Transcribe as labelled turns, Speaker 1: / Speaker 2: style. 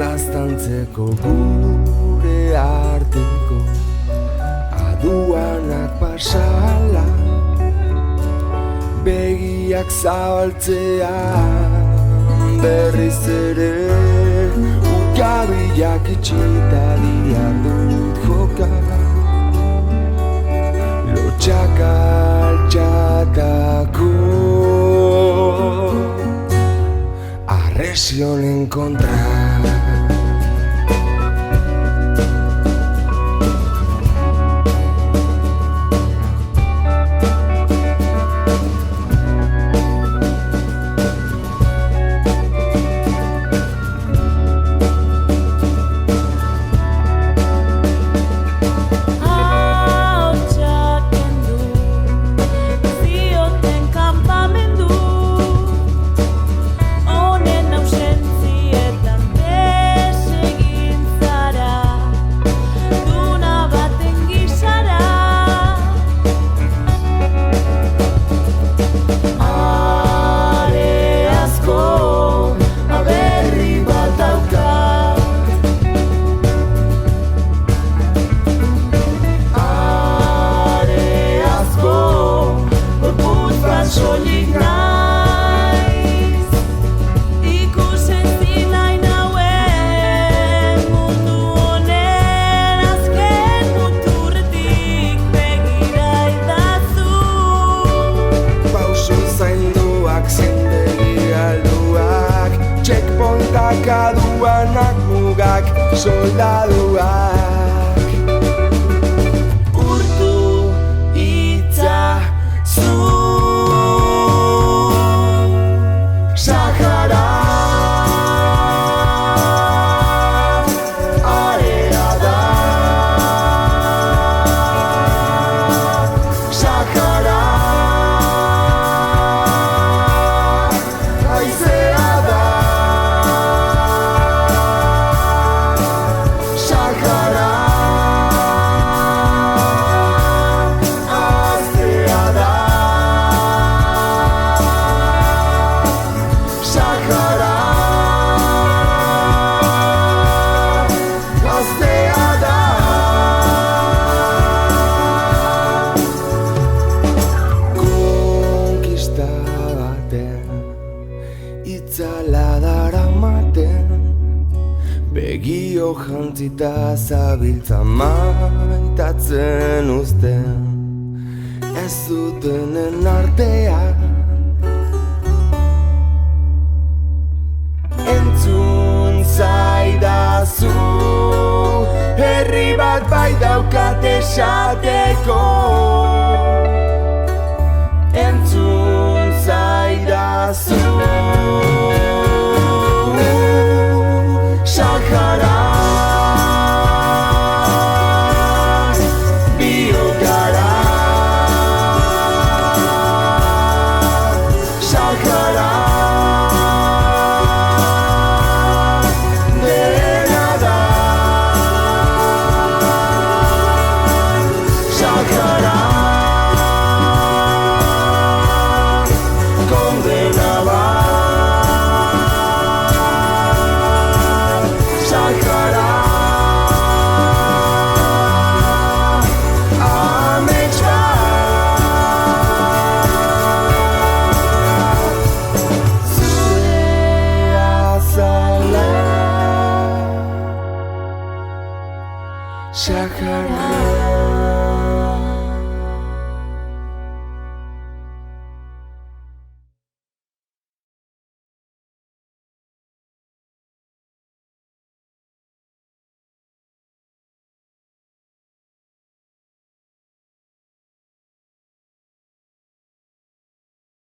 Speaker 1: laztantzeko gure arteko aduanak pasala, begiak zabaltzean berriz ere ukabilak itxita diardut joka, lotxak altxatako arresionen kontra. Aduanak mugak soldaduak urtu itzazu Sahara area da Sahara haizea da begio jantzita zabiltza maitatzen uzten ez zutenen artean entzun zaidazu herri bat bai daukat esateko entzun zaidazu Sahara biogara Sahara dena da Sahara kondena bat Sahara